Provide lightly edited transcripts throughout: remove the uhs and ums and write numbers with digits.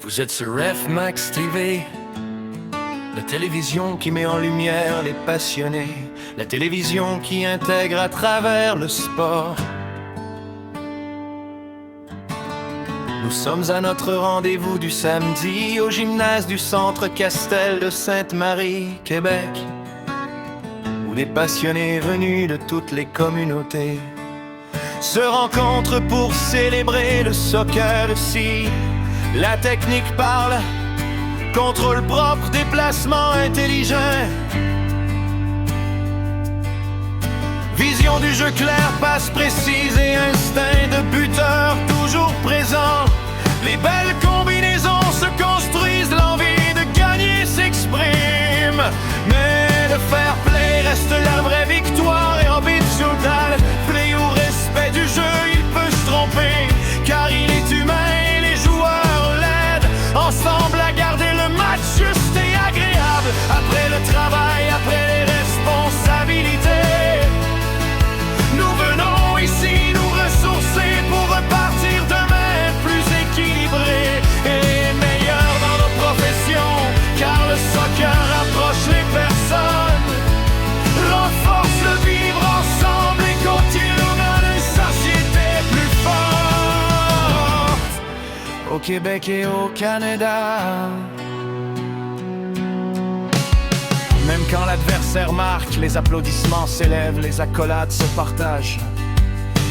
Vous êtes sur F-Max TV, la télévision qui met en lumière les passionnés, la télévision qui intègre à travers le sport. Nous sommes à notre rendez-vous du samedi au gymnase du Centre Castel de Sainte-Marie, Québec, où des passionnés venus de toutes les communautés se rencontrent pour célébrer le soccer ici. La technique parle, contrôle propre, déplacement intelligent. Vision du jeu clair, passe précise et instinct de buteur toujours présent. Les belles combinaisons se construisent, l'envie de gagner s'exprime. Mais le fair play reste la vraie victoire et en beat total, play ou respect du jeu, il peut se tromper, car il est humain et les joueurs l'aident ensemble à garder le match juste et agréable. Après le travail, après les responsabilités, nous venons ici nous ressourcer pour repartir demain plus équilibrés et meilleurs dans nos professions, car le soccer rapproche les personnes, renforce le vivre ensemble et continue nous donne une société plus forte au Québec et au Canada. Même quand l'adversaire marque, les applaudissements s'élèvent, les accolades se partagent.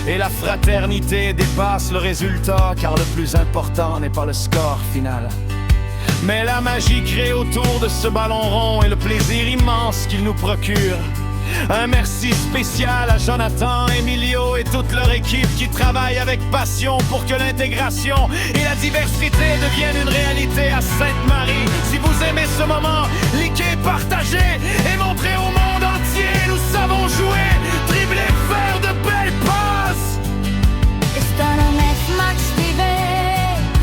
Et la fraternité dépasse le résultat, car le plus important n'est pas le score final, mais la magie créée autour de ce ballon rond et le plaisir immense qu'il nous procure. Un merci spécial à Jonathan, Emilio et toute leur équipe qui travaillent avec passion pour que l'intégration et la diversité deviennent une réalité à Sainte-Marie. Si vous aimez ce moment, likez, partagez et montrez au monde entier. Nous savons jouer, dribbler, faire de belles passes. Esta no es Max TV,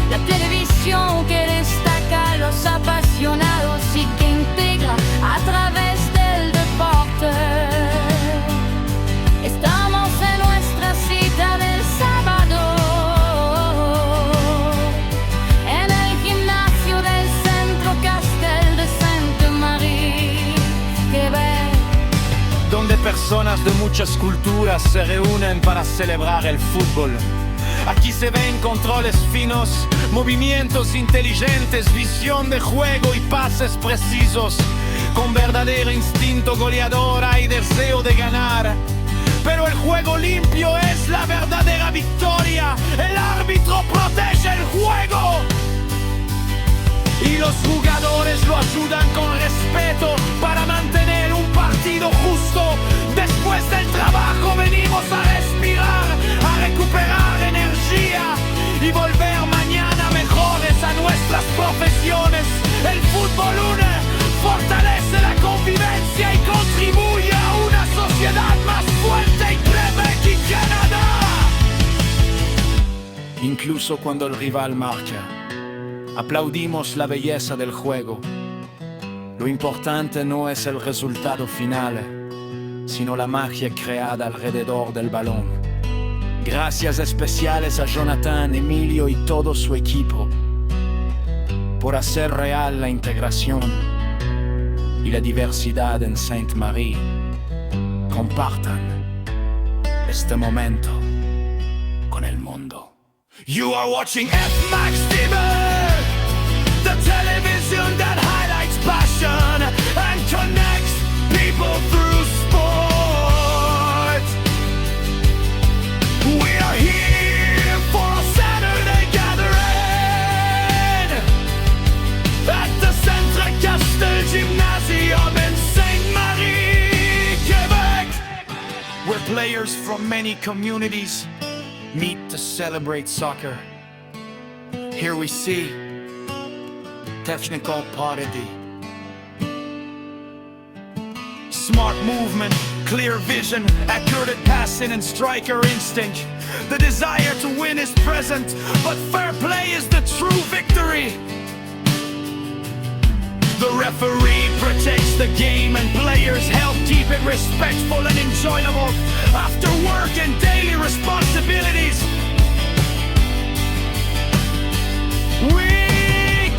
la televisión que destaca a los apasionados y que integra a través del deporte. Estamos en nuestra cita del sábado, en el gimnasio del Centro Castel de Sainte-Marie, Québec, Donde personas de muchas culturas se reúnen para celebrar el fútbol. Aquí se ven controles finos, movimientos inteligentes, visión de juego y pases precisos. Con verdadero instinto goleador hay deseo de ganar, pero el juego limpio es la verdadera victoria. El árbitro protege el juego y los jugadores lo ayudan con respeto para mantener un partido justo. Después del trabajo venimos a respirar, a recuperar energía y volver mañana mejores a nuestras profesiones. El fútbol une, fortalece la convivencia y contribuye a una sociedad más fuerte en Quebec y Canadá. Incluso cuando el rival marca, aplaudimos la belleza del juego. Lo importante no es el resultado final, sino la magia creada alrededor del balón. Gracias especiales a Jonathan, Emilio y todo su equipo por hacer real la integración y la diversidad en Sainte-Marie. Compartan este momento con el mundo. You are watching F-Max TV, the television that highlights passion and connects people through sport. We are here for a Saturday gathering at the Centre Castel Gymnasium in Sainte-Marie, Quebec, where players from many communities meet to celebrate soccer. Here we see technical parity, smart movement, clear vision, accurate passing and striker instinct. The desire to win is present, but fair play is the true victory. The referee protects the game and players help keep it respectful and enjoyable. After work and daily responsibilities, we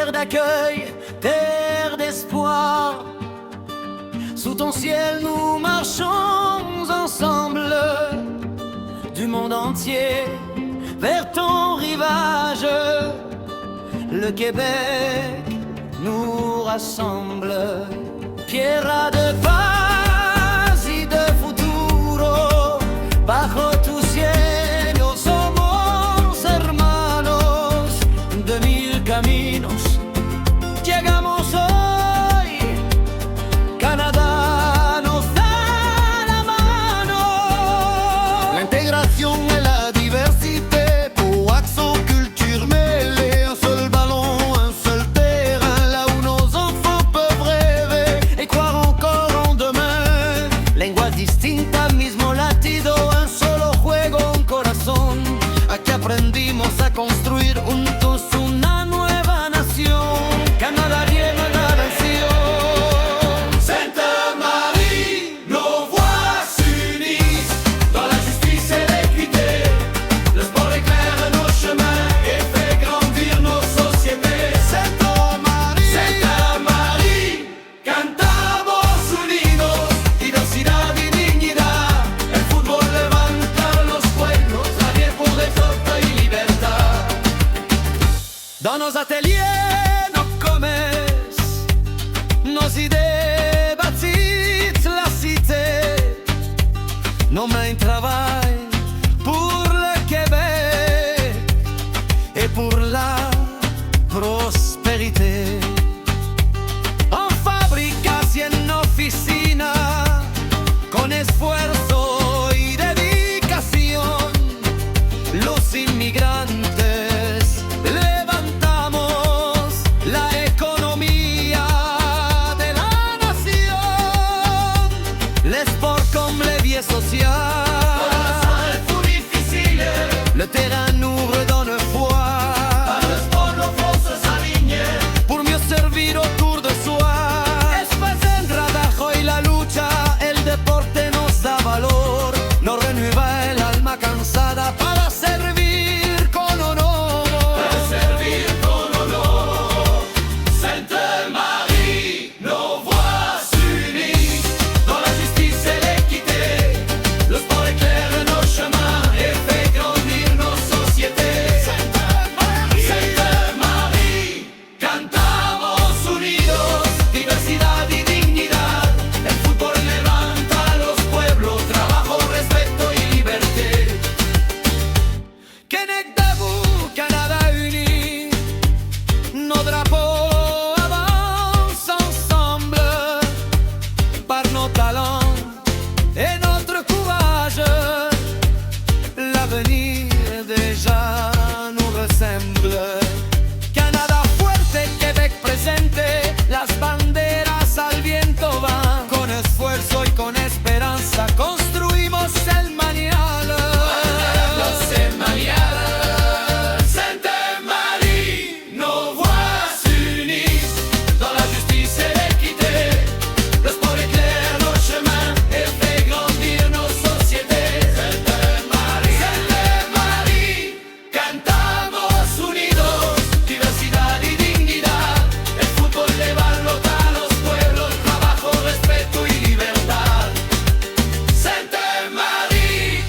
terre d'accueil, terre d'espoir. Sous ton ciel nous marchons ensemble, du monde entier vers ton rivage. Le Québec nous rassemble. Tierra de paz y de futuro, bajo tu cielo somos hermanos. De mil caminos llegamos hoy, Canadá nos da la mano. La integración et la diversité, pour accent culture mêlée, un seul ballon, un seul terrain, là où nos enfants peuvent rêver et croire encore en demain. Lenguas distintas, mismo latido, un solo juego, un corazón. Aquí aprendimos a construir juntos una nueva nación. Canadá llena la nación. Sainte-Marie, nos voix s'unissent dans la justice et l'équité. Le sport éclaire nos chemins et fait grandir nos sociétés. Sainte-Marie, Sainte-Marie, cantamos unidos, diversidad y dignidad. El fútbol levanta los pueblos, la pour des peuples y libertad. Dans nos ateliers, nos commerces, nos idées bâtissent la cité. Nos mains travaillent pour le Québec et pour la prospérité. En fábricas y en oficinas, con esfuerzo y dedicación, los inmigrantes levantamos la economía de la nación. Les sports comme les vies sociales, le terrain nous redonne foi. Pour mieux servir autour de soi. Es en trabajo y la lucha, el deporte nos da valor, nos renueva el alma cansada para servir con honor. Para servir con honor. Sainte-Marie, nos voix s'unissent dans la justice et l'équité. Le sport éclaire nos chemins et fait grandir nos sociétés. Sainte-Marie, Sainte-Marie, cantamos unidos, diversidad y dignidad. El fútbol levanta a los pueblos, trabajo, respeto y liberté. Québec debout, Canada uni, nos drapeaux avancent ensemble par nos talents et notre courage. L'avenir déjà nous ressemble. Canadá fuerte, Québec presente, las banderas al viento van. Con esfuerzo y con esperanza construimos el mañana. Sainte-Marie, nos voix s'unissent dans la justice et l'équité. Le sport éclaire nos chemins et fait grandir nos sociétés. Sainte-Marie, Sainte-Marie, cantamos unidos, diversidad y dignidad. El fútbol levanta a los pueblos, trabajo, respeto y libertad. Sainte-Marie.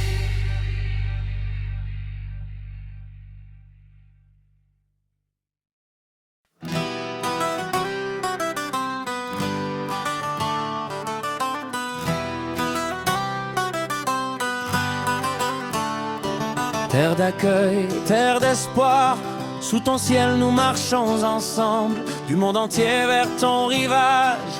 Terre d'accueil, terre d'espoir, sous ton ciel nous marchons ensemble, du monde entier vers ton rivage.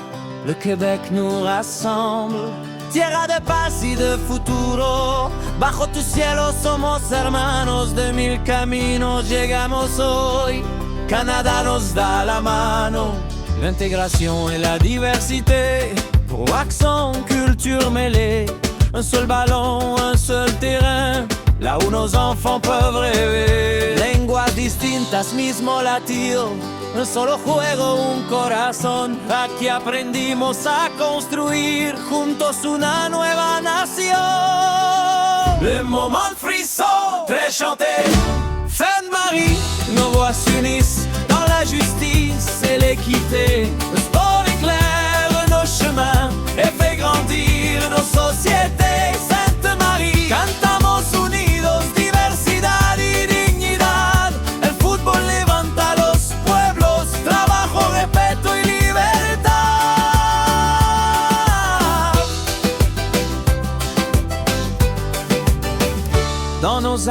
Le Québec nous rassemble. Tierra de paz y de futuro, bajo tu cielo somos hermanos. De mil caminos llegamos hoy, Canadá nos da la mano. L'intégration et la diversité, pour accent culture mêlée. Un seul ballon, un seul terrain, là où nos enfants peuvent rêver. Lenguas distintas, mismo latido, un solo juego, un corazón. Aquí aprendimos a construir juntos una nueva nación. Le moment de frisson, très chanté. Sainte-Marie, nos voix s'unissent dans la justice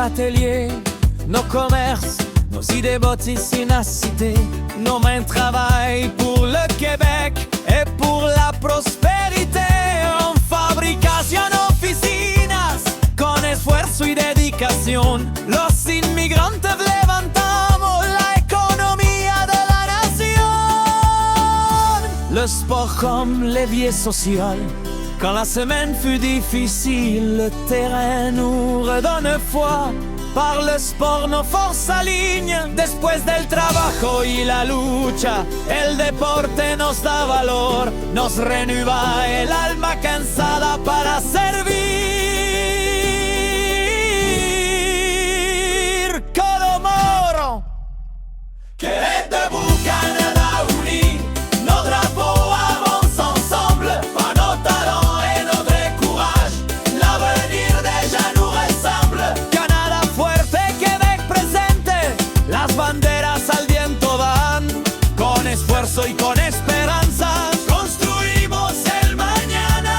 ateliers, nos commerces, nos idées boticinacité, nos mains travaillent pour le Québec et pour la prospérité. En fabricación, oficinas, con esfuerzo y dedicación, los inmigrantes levantamos la economía de la nación. Le sport comme levier social. Quand la semaine fut difficile, le terrain nous redonne foi. Par le sport nos forces s'alignent. Después del trabajo y la lucha, el deporte nos da valor, nos renueva el alma cansada para servir. Colomoro, Québec debout, Canada uni, nos drapeaux avancent ensemble, par nos talents et notre courage, l'avenir déjà nous ressemble. Canada fuerte, Québec presente, las banderas al viento van, con esfuerzo y con esperanza, construimos el mañana.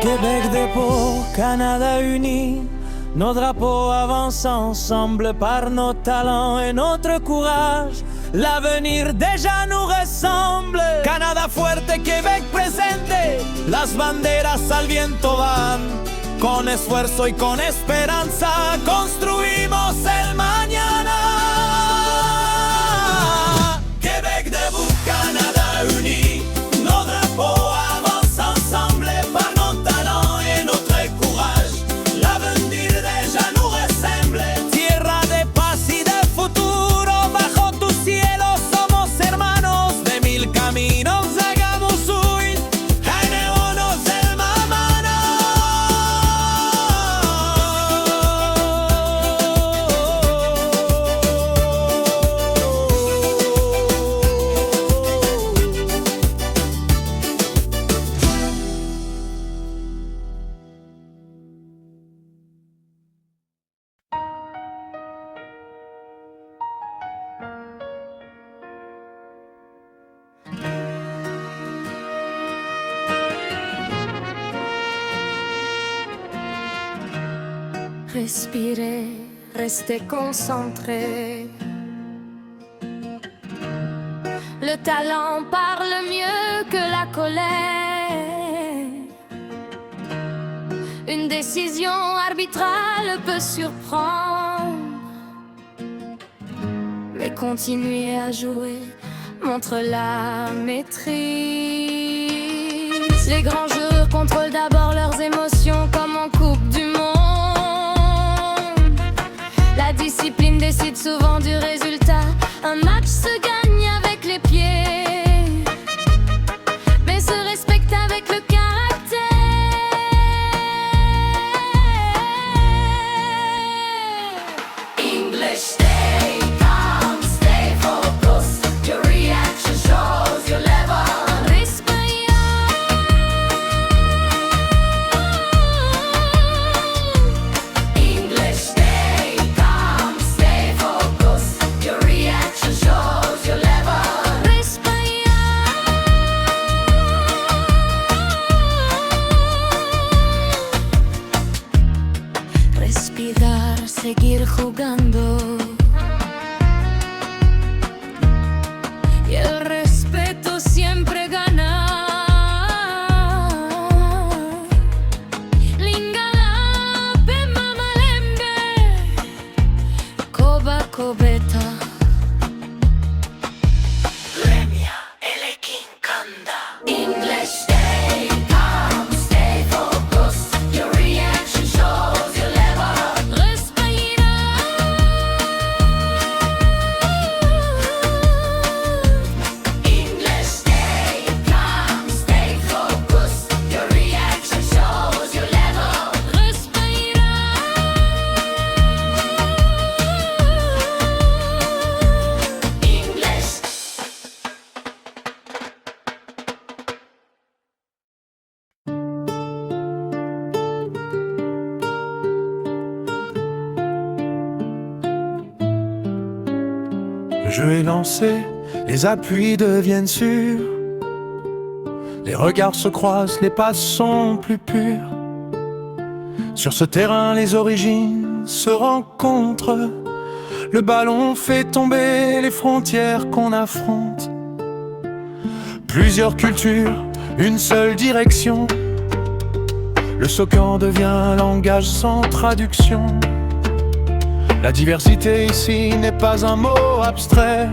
Québec debout, Canada uni, nos drapeaux avancent ensemble par nos talents et notre courage. L'avenir déjà nous ressemble. Canada fuerte, Québec presente, las banderas al viento van. Con esfuerzo y con esperanza construimos el mañana. Québec debout, Canada uni, nos drapeaux avancent ensemble par nos talents et notre courage. L'avenir déjà nous ressemble. Tierra de paz y de futuro, bajo tu cielo somos hermanos. De mil caminos hagamos huir, unámonos en la mano. Respirez, restez concentrés. Le talent parle mieux que la colère. Une décision arbitrale peut surprendre, mais continuez à jouer montre la maîtrise. Les grands joueurs contrôlent d'abord leurs émotions comme en Coupe du Monde. La discipline décide souvent du résultat. Un match se gagne avec les pieds, mais se respecte avec le caractère. English, stay calm, stay focused. Your reaction shows your level. English, stay calm, stay focused. Your reaction shows jeu est lancé, les appuis deviennent sûrs. Les regards se croisent, les passes sont plus pures. Sur ce terrain, les origines se rencontrent. Le ballon fait tomber les frontières qu'on affronte. Plusieurs cultures, une seule direction. Le soccer devient un langage sans traduction. La diversité ici n'est pas un mot abstrait.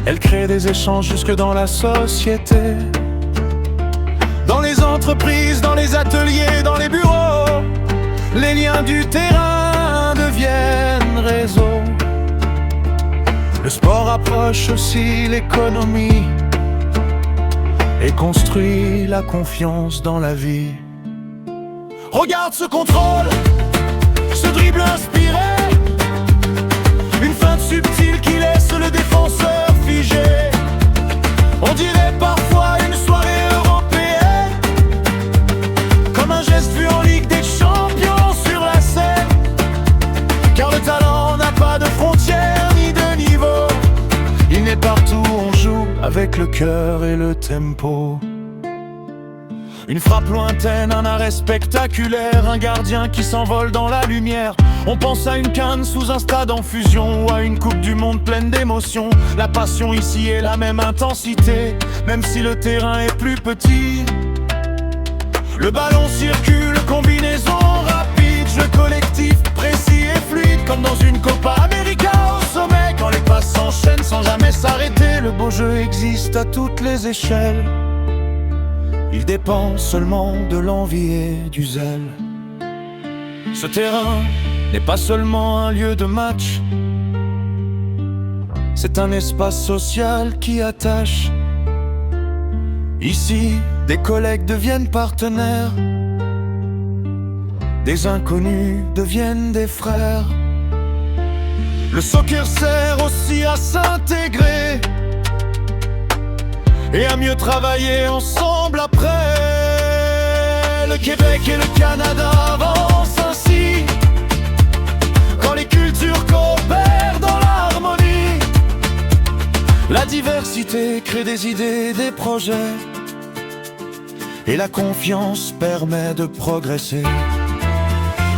Elle crée des échanges jusque dans la société. Dans les entreprises, dans les ateliers, dans les bureaux, les liens du terrain deviennent réseau. Le sport rapproche aussi l'économie et construit la confiance dans la vie. Regarde ce contrôle, ce dribble inspiré, une feinte subtile qui laisse le défenseur figé. On dirait parfois une soirée européenne, comme un geste vu en Ligue des Champions sur la scène. Car le talent n'a pas de frontières ni de niveau. Il n'est partout, on joue avec le cœur et le tempo. Une frappe lointaine, un arrêt spectaculaire, un gardien qui s'envole dans la lumière. On pense à une canne sous un stade en fusion ou à une coupe du monde pleine d'émotions. La passion ici est la même intensité, même si le terrain est plus petit. Le ballon circule, combinaison rapide, jeu collectif précis et fluide, comme dans une Copa América au sommet. Quand les passes s'enchaînent sans jamais s'arrêter, le beau jeu existe à toutes les échelles. Il dépend seulement de l'envie et du zèle. Ce terrain n'est pas seulement un lieu de match, c'est un espace social qui attache. Ici, des collègues deviennent partenaires, des inconnus deviennent des frères. Le soccer sert aussi à s'intégrer et à mieux travailler ensemble après. Le Québec et le Canada avancent ainsi, quand les cultures coopèrent dans l'harmonie. La diversité crée des idées, des projets, et la confiance permet de progresser.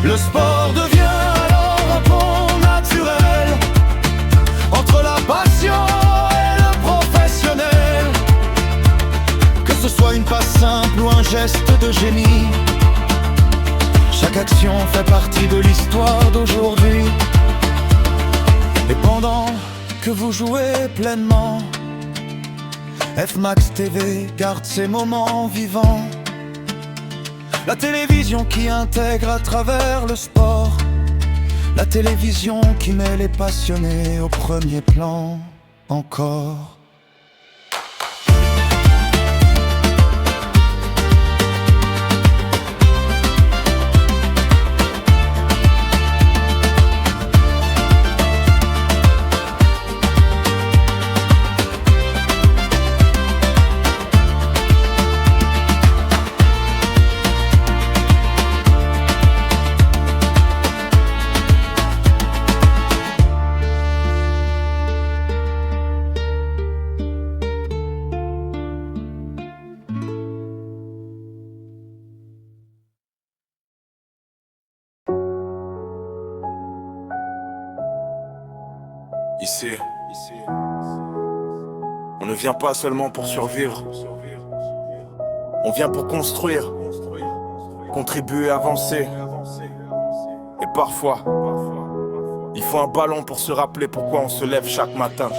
Le sport devient alors un pont naturel entre la passion et le professionnel. Que ce soit une passe simple ou un geste de génie, chaque action fait partie de l'histoire d'aujourd'hui. Et pendant que vous jouez pleinement, FMAX TV garde ces moments vivants. La télévision qui intègre à travers le sport, la télévision qui met les passionnés au premier plan encore. Ici, on ne vient pas seulement pour survivre, on vient pour construire, contribuer, avancer. Et parfois, il faut un ballon pour se rappeler pourquoi on se lève chaque matin.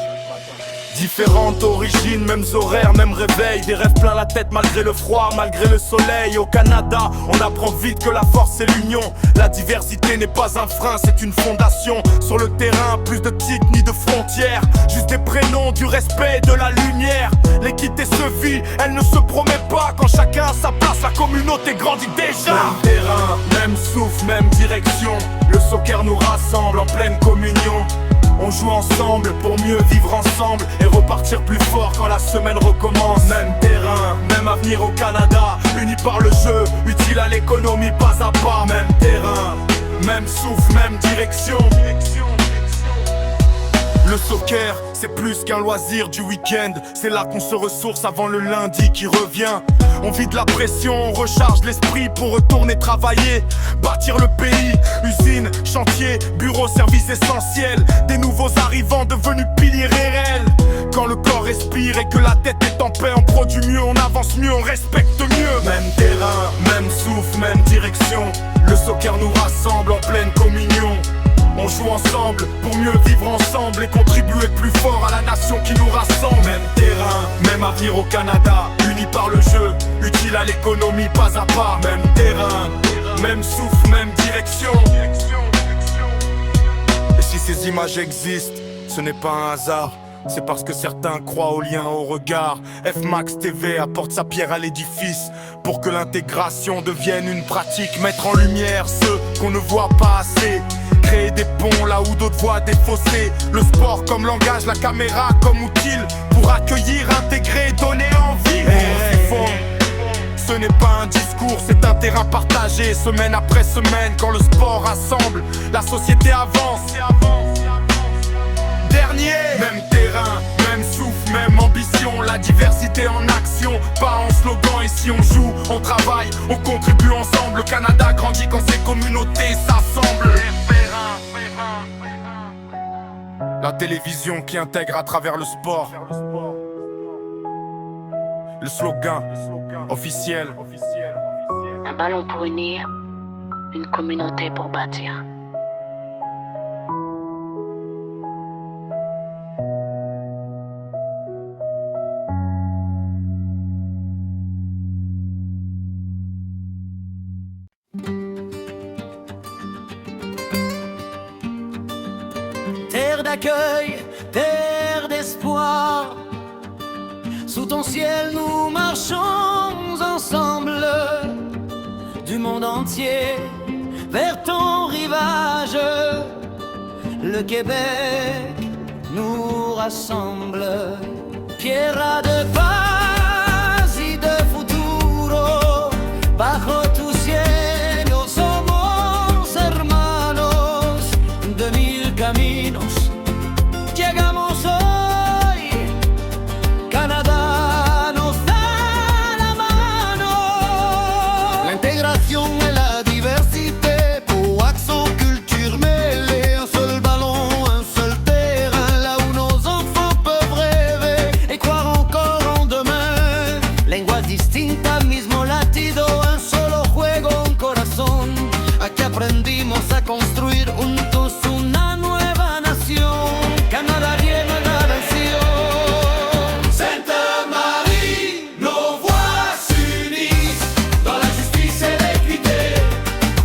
Différentes origines, mêmes horaires, même réveil. Des rêves plein la tête malgré le froid, malgré le soleil. Au Canada, on apprend vite que la force c'est l'union. La diversité n'est pas un frein, c'est une fondation. Sur le terrain, plus de titres ni de frontières, juste des prénoms, du respect, de la lumière. L'équité se vit, elle ne se promet pas. Quand chacun a sa place, la communauté grandit déjà. Même terrain, même souffle, même direction. Le soccer nous rassemble en pleine communion. On joue ensemble pour mieux vivre ensemble et repartir plus fort quand la semaine recommence. Même terrain, même avenir au Canada, unis par le jeu, utile à l'économie pas à pas. Même terrain, même souffle, même direction. Le soccer, c'est plus qu'un loisir du week-end. C'est là qu'on se ressource avant le lundi qui revient. On vide la pression, on recharge l'esprit pour retourner travailler, bâtir le pays. Usine, chantier, bureau, service essentiel. Des nouveaux arrivants devenus piliers réels. Quand le corps respire et que la tête est en paix, on produit mieux, on avance mieux, on respecte mieux. Même terrain, même souffle, même direction. Le soccer nous rassemble en pleine communion. On joue ensemble pour mieux vivre ensemble et contribuer plus fort à la nation qui nous rassemble. Même terrain, même avenir au Canada, unis par le jeu, utile à l'économie pas à pas. Même terrain, même souffle, même direction. Et si ces images existent, ce n'est pas un hasard. C'est parce que certains croient au lien, au regard. FMAX TV apporte sa pierre à l'édifice pour que l'intégration devienne une pratique. Mettre en lumière ceux qu'on ne voit pas assez. Créer des ponts là où d'autres voient des fossés. Le sport comme langage, la caméra comme outil pour accueillir, intégrer, donner envie. Ce n'est pas un discours, c'est un terrain partagé. Semaine après semaine, quand le sport rassemble, la société avance. Dernier, même terrain, même souffle, même ambition. La diversité en action, pas en slogan. Et si on joue, on travaille, on contribue ensemble. Le Canada grandit quand ces communautés s'assemblent. La télévision qui intègre à travers le sport. Le slogan officiel. Un ballon pour unir, une communauté pour bâtir. Terre d'accueil, terre d'espoir. Sous ton ciel nous marchons ensemble, du monde entier vers ton rivage. Le Québec nous rassemble. Tierra de paz y de futuro, bajo tu cielo somos hermanos de mil caminos. Llegamos hoy, Canada nos da la mano. L'intégration et la diversité, pour accent culture mêlée. Un seul ballon, un seul terrain, là où nos enfants peuvent rêver et croire encore en demain. Lengua distinta, mismo latido, un solo juego, un corazón. Aquí aprendimos a construir juntos una nueva nación. Canada lleno la nación. Sainte-Marie, nos voix s'unissent dans la justice et l'équité.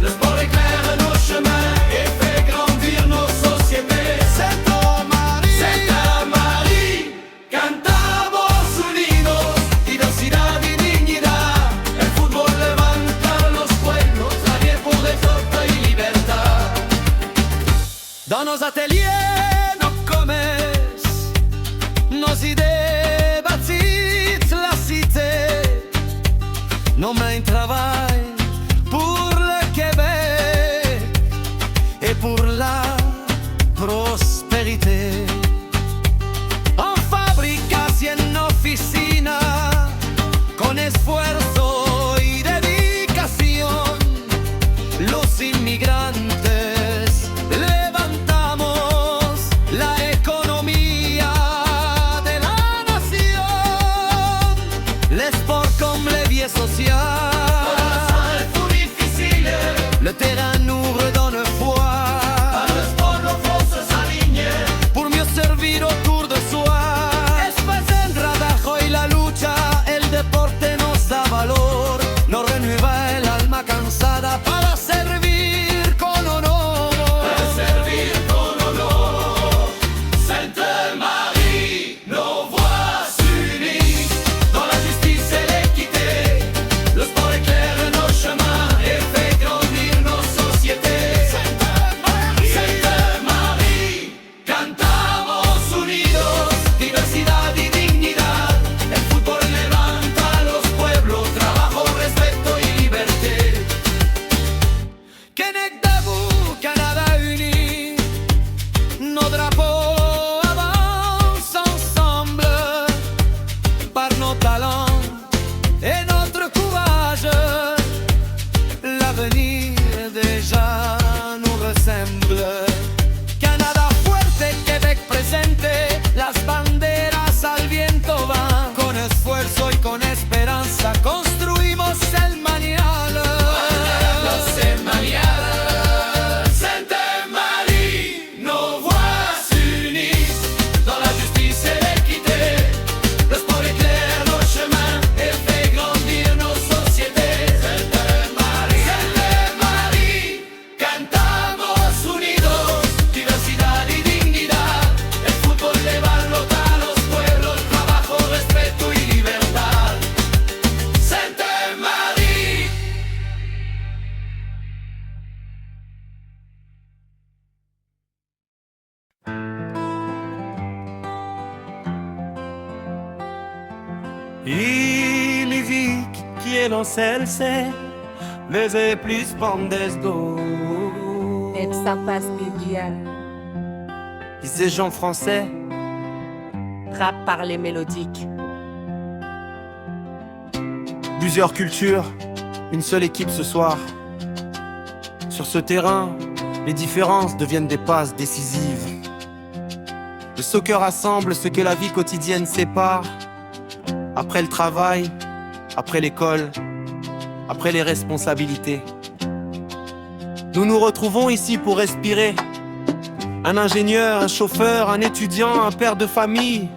Le sport éclaire nos chemins et fait grandir nos sociétés. Sainte-Marie, Sainte-Marie, cantamos unidos, diversidad y dignidad. El fútbol levanta los pueblos, nadie pour et libertad. Dans nos ateliers, nos commerces, nos idées bâtissent la cité. Nos mains travaillent pour le Québec et pour la prospérité. En fábricas y en oficinas, con esfuerzo y dedicación, los inmigrantes levantamos la economía de la nación. Les sports comme levier social. Y mi vi quiero serse, desde plus pandes go. Et ça passe bien. Disait Jean français, Rap par les mélodiques. plusieurs cultures, une seule équipe ce soir. Sur ce terrain, les différences deviennent des passes décisives. Le soccer rassemble ce que la vie quotidienne sépare. Après le travail, après l'école, après les responsabilités. Nous nous retrouvons ici pour respirer. Un ingénieur, un chauffeur, un étudiant, un père de famille.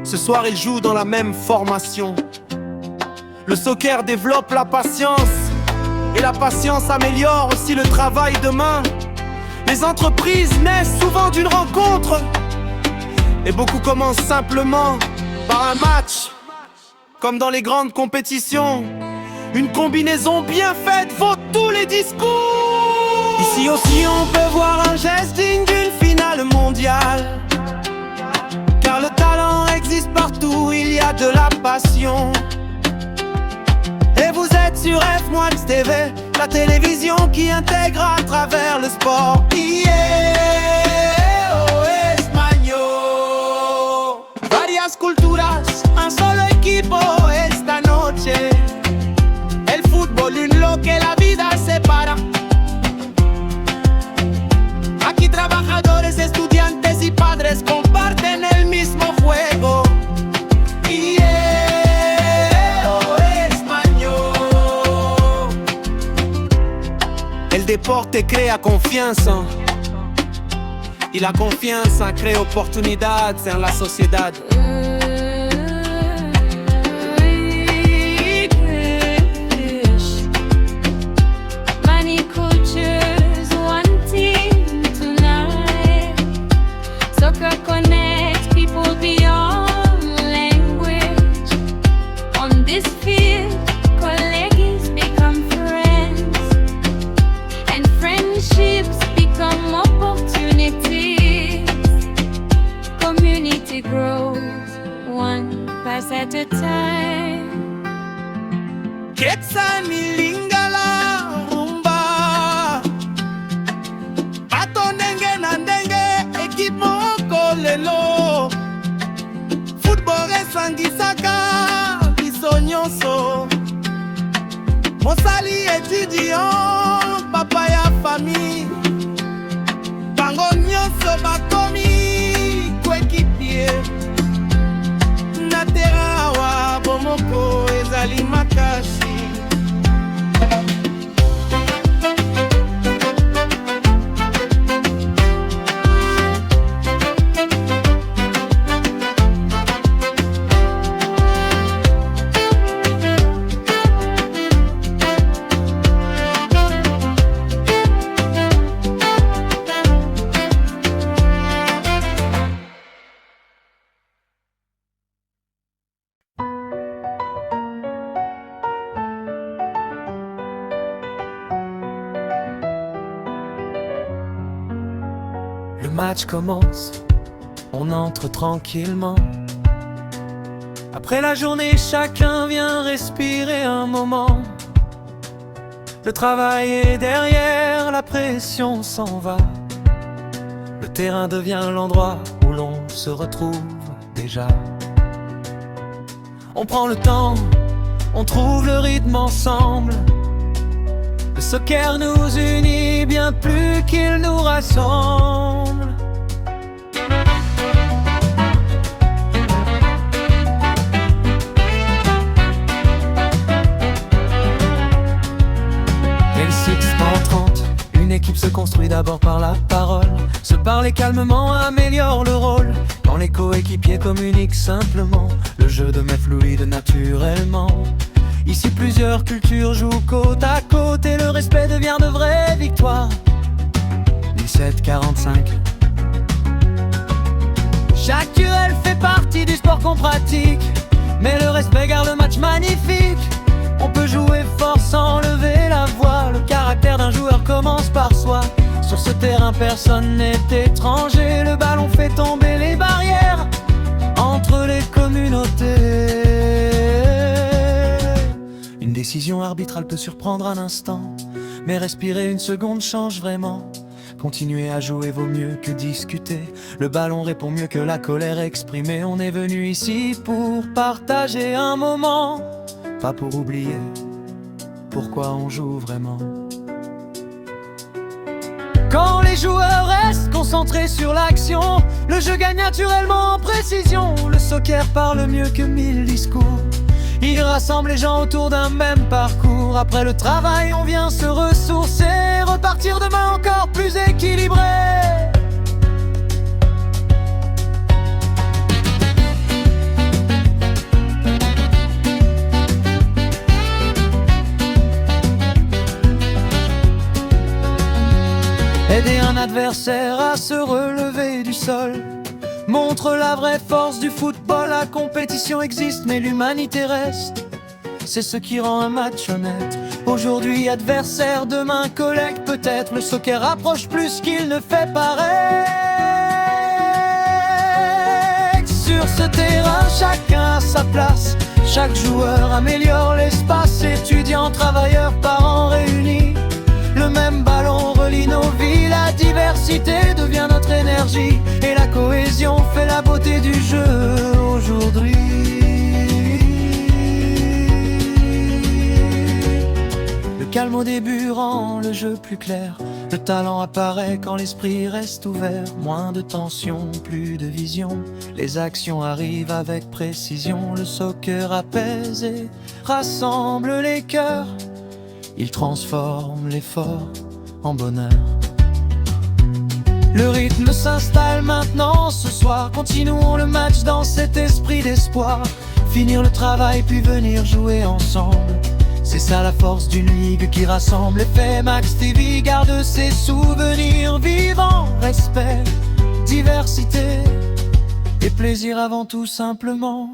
Ce soir, ils jouent dans la même formation. Le soccer développe la patience, et la patience améliore aussi le travail de main. Les entreprises naissent souvent d'une rencontre, et beaucoup commencent simplement par un match. Comme dans les grandes compétitions, une combinaison bien faite vaut tous les discours. Ici aussi on peut voir un geste digne d'une finale mondiale. Car le talent existe partout, il y a de la passion. Et vous êtes sur F-Moix TV, la télévision qui intègre à travers le sport. Varias culturas, un solo equipo esta noche. El fútbol y lo que la vida separa. Aquí trabajadores, estudiantes y padres comparten el mismo juego. El deporte crea confianza y la confianza crea oportunidades en la sociedad. Many cultures, one team tonight. Soccer connects people beyond language. On this field, colleagues become friends, and friendships become opportunities. Community grows one pass at a time. Quetzalilingala rumba Pato ndenge na ndenge ekipo kolelo Football esangisaka biso nyonso Mosali étudiant papa ya famille Bango nyonso bakomi coéquipier Na terrain wa bomoko ezali makasi Le match commence, on entre tranquillement. Après la journée, chacun vient respirer un moment. Le travail est derrière, la pression s'en va. Le terrain devient l'endroit où l'on se retrouve déjà. On prend le temps, on trouve le rythme ensemble. Le soccer nous unit bien plus qu'il nous rassemble. Et le 630, une équipe se construit d'abord par la parole. Se parler calmement améliore le rôle. Quand les coéquipiers communiquent simplement, le jeu devient fluide naturellement. Ici plusieurs cultures jouent côte à côte et le respect devient de vraies victoires. 17-45. Chaque duel fait partie du sport qu'on pratique, mais le respect garde le match magnifique. On peut jouer fort sans lever la voix. Le caractère d'un joueur commence par soi. Sur ce terrain personne n'est étranger. Le ballon fait tomber les barrières entre les communautés. décision arbitrale peut surprendre un instant, mais respirer une seconde change vraiment. Continuer à jouer vaut mieux que discuter. Le ballon répond mieux que la colère exprimée. On est venu ici pour partager un moment, pas pour oublier pourquoi on joue vraiment. Quand les joueurs restent concentrés sur l'action, le jeu gagne naturellement en précision. Le soccer parle mieux que 1000 discours. Il rassemble les gens autour d'un même parcours. Après le travail, on vient se ressourcer, repartir demain encore plus équilibré. Aider un adversaire à se relever du sol montre la vraie force du football. La compétition existe mais l'humanité reste. C'est ce qui rend un match honnête. Aujourd'hui adversaire, demain collègue peut-être. Le soccer approche plus qu'il ne fait paraître. Sur ce terrain chacun a sa place. Chaque joueur améliore l'espace. Étudiants, travailleurs, parents réunis. Le même ballon relie nos vies. La diversité devient notre énergie. Et la cohésion fait la beauté du jeu aujourd'hui. Le calme au début rend le jeu plus clair. Le talent apparaît quand l'esprit reste ouvert. Moins de tension, plus de vision. Les actions arrivent avec précision. Le soccer apaise et rassemble les cœurs. Il transforme l'effort en bonheur. Le rythme s'installe maintenant ce soir. Continuons le match dans cet esprit d'espoir. Finir le travail puis venir jouer ensemble. C'est ça la force d'une ligue qui rassemble. FM Max TV garde ses souvenirs vivants. Respect, diversité et plaisir avant tout simplement.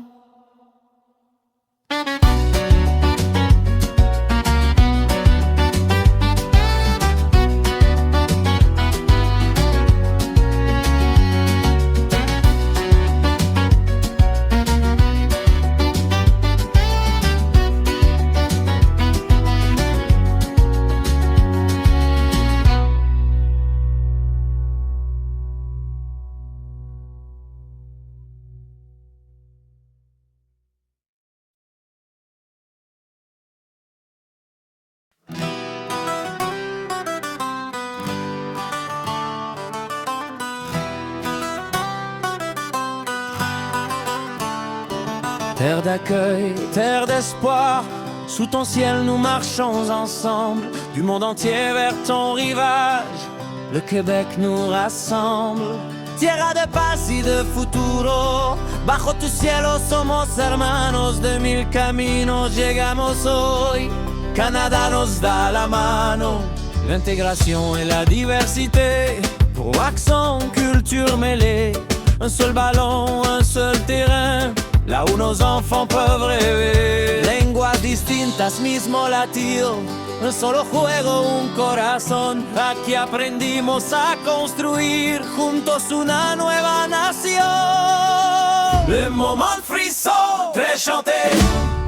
Terre d'accueil, terre d'espoir, sous ton ciel nous marchons ensemble. Du monde entier vers ton rivage, le Québec nous rassemble. Tierra de paz y de futuro, bajo tu cielo somos hermanos. De 1000 caminos llegamos hoy, Canadá nos da la mano. L'intégration et la diversité, pour accent, culture mêlée. Un seul ballon, un seul terrain, là où nos enfants peuvent rêver. Lenguas distintas, mismo latir, un solo juego, un corazón. Aquí aprendimos a construir juntos una nueva nación. Le moment frisson, très chanté,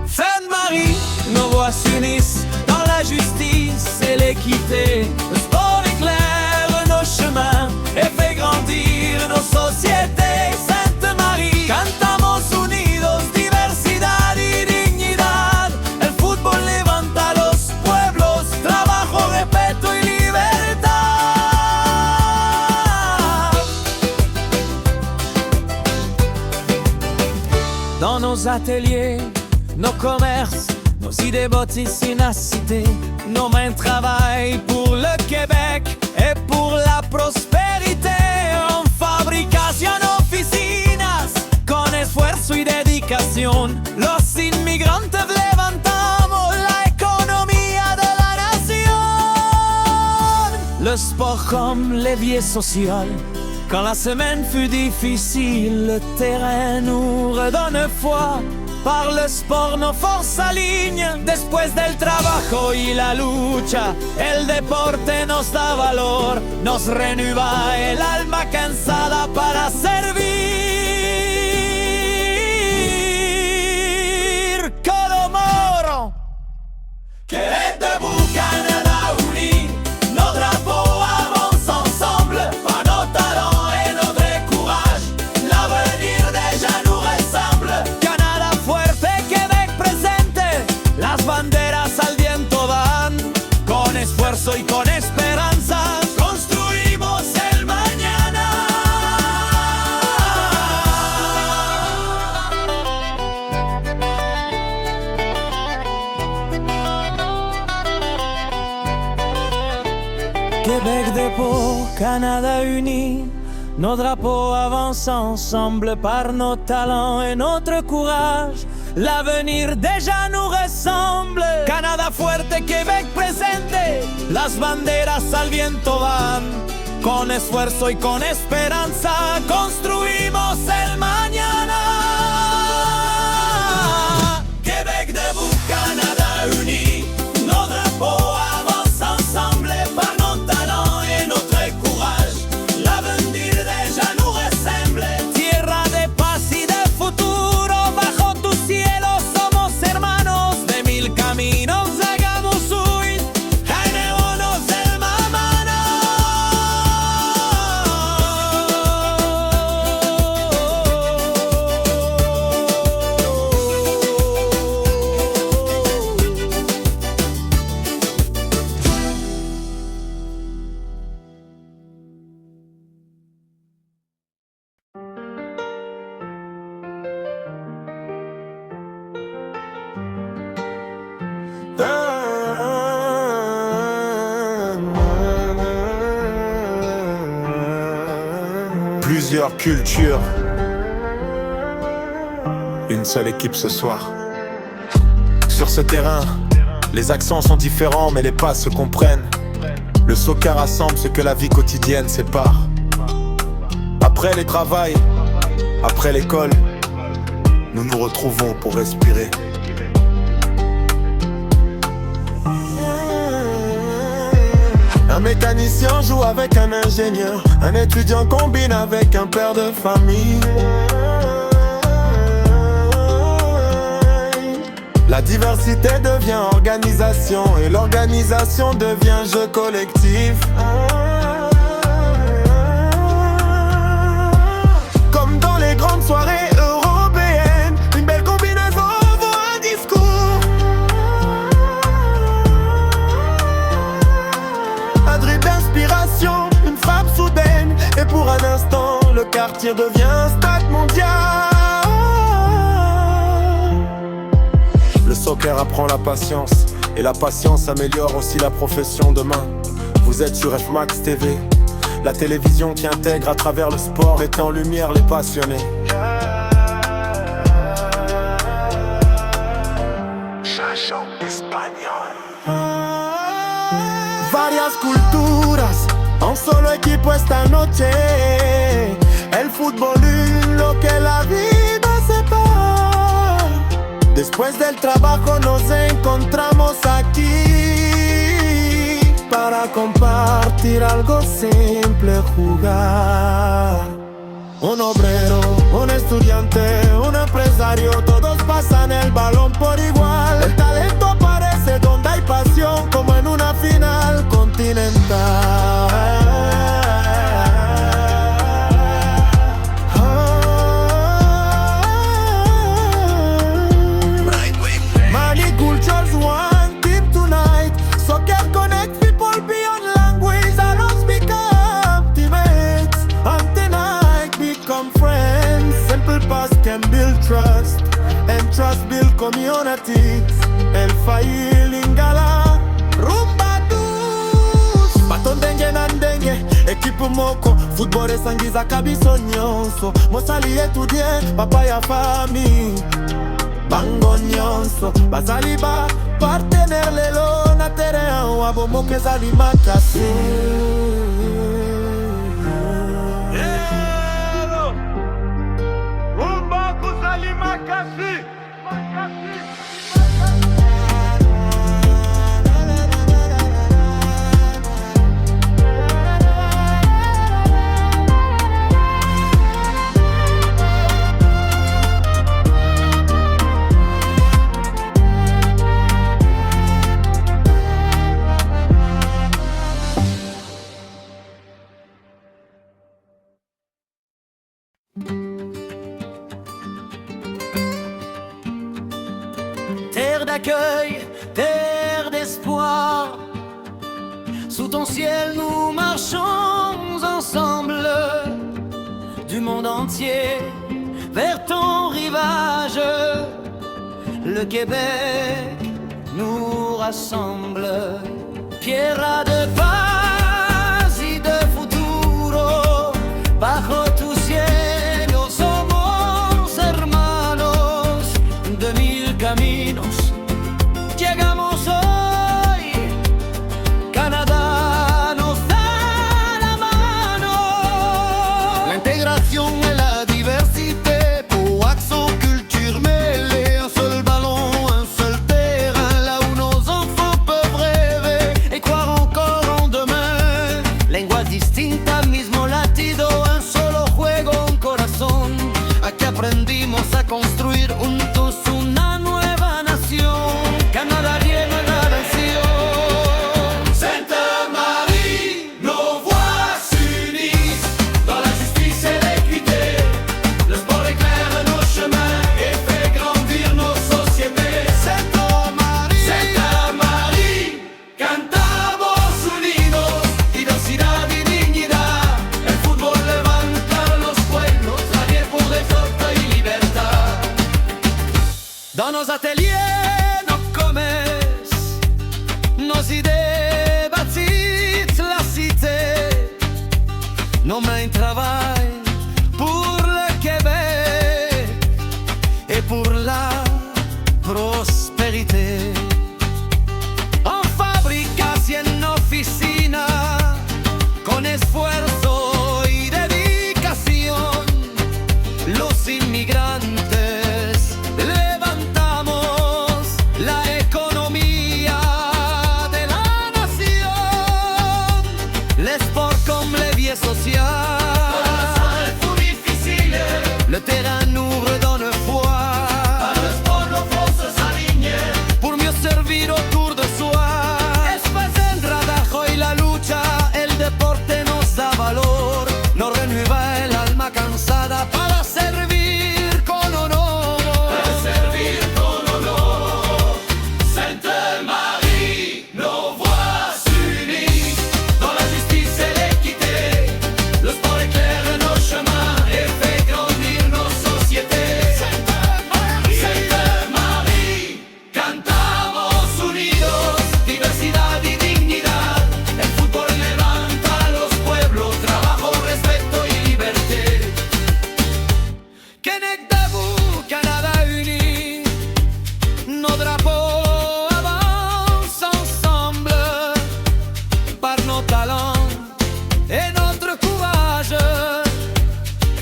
fin de Marie, nos voix s'unissent dans la justice et l'équité. Le sport éclaire nos chemins et fait grandir nos sociétés. Sainte Marie, cantamos unidos, diversidad y dignidad. El fútbol levanta los pueblos, trabajo, respeto y libertad. Dans nos ateliers, nos commerces, nos idées bâtissent une cité. Nos mains travaillent pour le Québec et pour la prospérité. En fabricación, oficinas, con esfuerzo y dedicación, los inmigrantes levantamos la economía de la nación. Le sport comme levier social. Quand la semaine fut difficile, le terrain nous redonne foi. Par le sport nos forces s'alignent. Después del trabajo y la lucha, el deporte nos da valor. Nos renueva el alma cansada para servir. Colomoro, Québec dépôt, Canada uni, nos drapeaux avancent ensemble par nos talents et notre courage. L'avenir déjà nous ressemble. Canadá fuerte, Québec presente. Las banderas al viento van. Con esfuerzo y con esperanza construimos el mañana. Québec debout, Canada uni. Nos drapeaux avancent ensemble par nos talents et notre courage. L'avenir déjà nous ressemble. Tierra de paz y de futuro. Bajo tu cielo somos hermanos. De mil caminos hagamos huir. Jainémonos del mamana. Plusieurs cultures, une seule équipe ce soir. Sur ce terrain, les accents sont différents mais les pas se comprennent. Le soccer rassemble ce que la vie quotidienne sépare. Après les travails, après l'école, nous nous retrouvons pour respirer. Un mécanicien joue avec un ingénieur. Un étudiant combine avec un père de famille. La diversité devient organisation et l'organisation devient jeu collectif. Comme dans les grandes soirées européennes, une belle combinaison vaut un discours. Un drip d'inspiration, une frappe soudaine, et pour un instant, le quartier devient un stade mondial. Le soccer apprend la patience, et la patience améliore aussi la profession demain. Vous êtes sur FMAX TV, la télévision qui intègre à travers le sport, met en lumière les passionnés. Chanson espagnol. Varias culturas, un solo equipo esta noche. El fútbol y lo que la vida separa. Después del trabajo nos encontramos aquí para compartir algo simple, jugar. Un obrero, un estudiante, un empresario, todos pasan el balón por igual. El talento aparece donde hay pasión, como en una final continental. Many cultures, one team tonight. Soccer connect people beyond language. Allies become teammates, and tonight become friends. Simple pass can build trust, and trust build communities. El Fail Lingala, rumba dus. Baton dengue nandenge, equipe moko. Football esangiza kabiso nyonso. Mosali étudier, papa ya famille. Bango nyonso, bazali ba partenaire lelo na terrain wa bomoke ezali makasi. Hello, rumba kozali makasi. Terre d'accueil, terre d'espoir. Sous ton ciel nous marchons ensemble. Du monde entier vers ton rivage. Le Québec nous rassemble. Pierre de paz Dans nos ateliers, nos commerces, nos idées bâtissent la cité. Nos mains travaillent pour le Québec et pour la prospérité. En fábricas y en oficinas, con esfuerzo y dedicación, los inmigrantes levantamos la economía de la nación. Les sports comme les vies sociales, le terrain nous redonne foi. Pour mieux servir autour de soi. Es paz el trabajo y la lucha, el deporte nos da valor, nos renueva el alma cansada para servir con honor. Para servir con honor. Sainte-Marie, nos voix s'unissent dans la justice et l'équité. Le sport éclaire nos chemins et fait grandir nos sociétés. Sainte-Marie, Sainte-Marie, cantamos unidos, diversidad y dignidad. El fútbol levanta a los pueblos, trabajo, respeto y liberté. Québec debout, Canada uni, nos drapeaux avancent ensemble par nos talents et notre courage.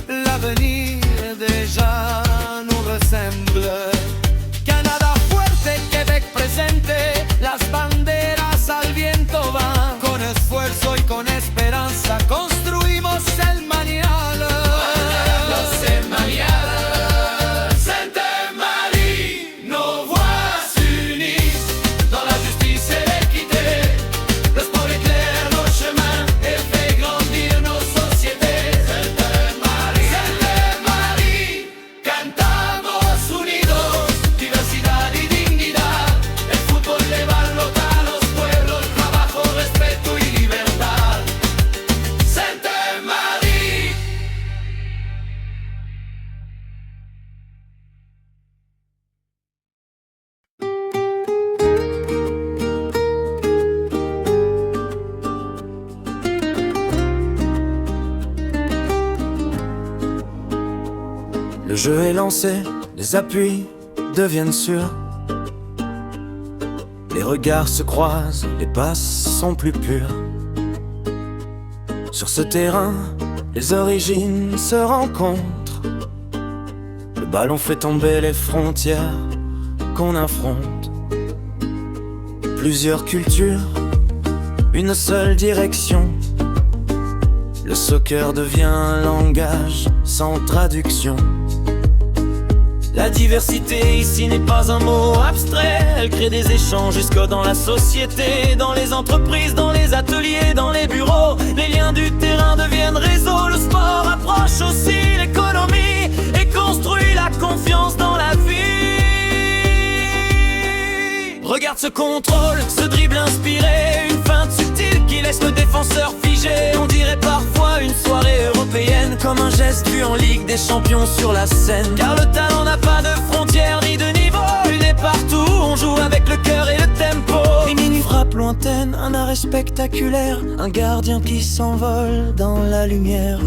L'avenir déjà nous ressemble. Canadá fuerte, Québec presente, las banderas al viento van. Con esfuerzo y con esperanza construimos el mañana. Sainte-Marie, nos voix s'unissent dans la justice et l'équité. Le sport éclaire nos chemins et fait grandir nos sociétés. Sainte-Marie, Sainte-Marie, cantamos unidos, diversidad y dignidad. El fútbol levanta a los pueblos, trabajo, respeto y libertad. Sainte-Marie. Le jeu est lancé, les appuis deviennent sûrs. Les regards se croisent, les passes sont plus pures. Sur ce terrain, les origines se rencontrent. Le ballon fait tomber les frontières qu'on affronte. Plusieurs cultures, une seule direction. Le soccer devient un langage sans traduction. La diversité ici n'est pas un mot abstrait. Elle crée des échanges jusque dans la société, dans les entreprises, dans les ateliers, dans les bureaux. Les liens du terrain deviennent réseau. Le sport approche aussi l'économie et construit la confiance dans la vie. Regarde ce contrôle, ce dribble inspiré, une feinte subtile qui laisse le défenseur figé. On dirait parfois une soirée européenne, comme un geste vu en Ligue des Champions sur la scène. Car le talent n'a pas de frontières ni de niveau, il est partout, on joue avec le cœur et le tempo. Une frappe lointaine, un arrêt spectaculaire, un gardien qui s'envole dans la lumière.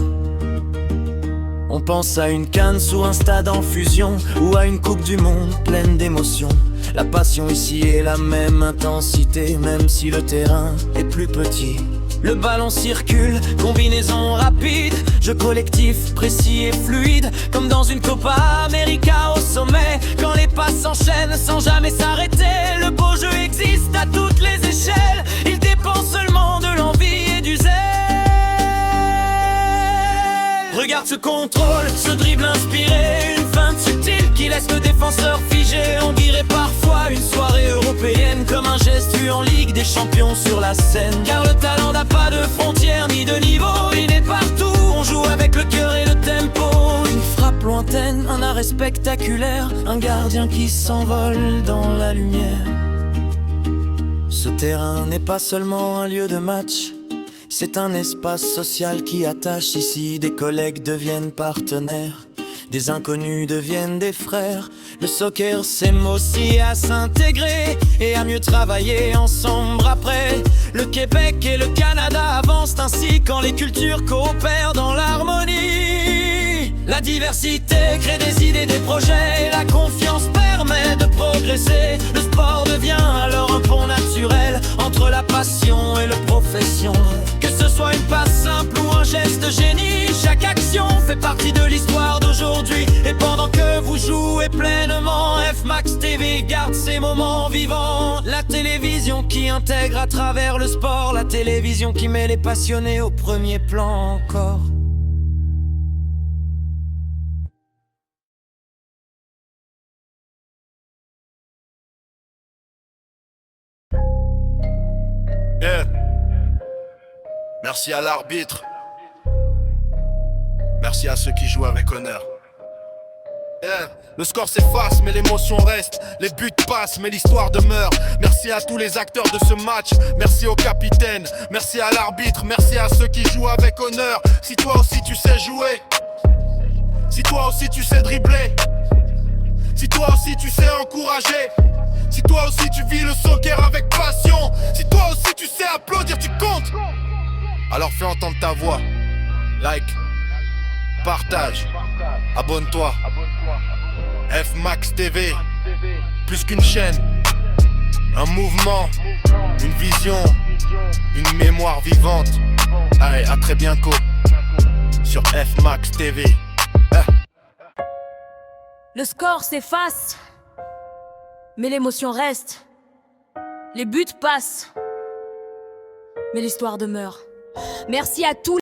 On pense à une canne sous un stade en fusion, ou à une coupe du monde pleine d'émotions. La passion ici est la même intensité, même si le terrain est plus petit. Le ballon circule, combinaison rapide, jeu collectif précis et fluide, comme dans une Copa América au sommet. Quand les passes s'enchaînent sans jamais s'arrêter, le beau jeu existe à toutes les échelles. Il dépend seulement de l'envie et du zèle. Regarde ce contrôle, ce dribble inspiré, une feinte subtile qui laisse le défenseur figé. On dirait parfois une soirée européenne, comme un geste vu en Ligue des Champions sur la scène. Car le talent n'a pas de frontières ni de niveau, il est partout, on joue avec le cœur et le tempo. Une frappe lointaine, un arrêt spectaculaire, un gardien qui s'envole dans la lumière. Ce terrain n'est pas seulement un lieu de match, c'est un espace social qui attache. Ici des collègues deviennent partenaires, des inconnus deviennent des frères. Le soccer s'aime aussi à s'intégrer et à mieux travailler ensemble après. Le Québec et le Canada avancent ainsi quand les cultures coopèrent dans l'harmonie. La diversité crée des idées, des projets, et la confiance permet de progresser. Le sport devient alors un pont naturel entre la passion et la profession. Que ce soit une passe simple ou un geste de génie, chaque action fait partie de l'histoire d'aujourd'hui. Et pendant que vous jouez pleinement, F-Max TV garde ces moments vivants. La télévision qui intègre à travers le sport, la télévision qui met les passionnés au premier plan encore. Yeah. Merci à l'arbitre. Merci à ceux qui jouent avec honneur. Yeah. Le score s'efface mais l'émotion reste. Les buts passent mais l'histoire demeure. Merci à tous les acteurs de ce match. Merci au capitaine, merci à l'arbitre. Merci à ceux qui jouent avec honneur. Si toi aussi tu sais jouer, si toi aussi tu sais dribbler, si toi aussi tu sais encourager, si toi aussi tu vis le soccer avec passion, si toi aussi tu sais applaudir, tu comptes. Alors fais entendre ta voix. Like, partage, abonne-toi. F-Max TV, plus qu'une chaîne, un mouvement, une vision, une mémoire vivante. Allez, à très bientôt sur F-Max TV. Le score s'efface, mais l'émotion reste. Les buts passent, mais l'histoire demeure. Merci à tous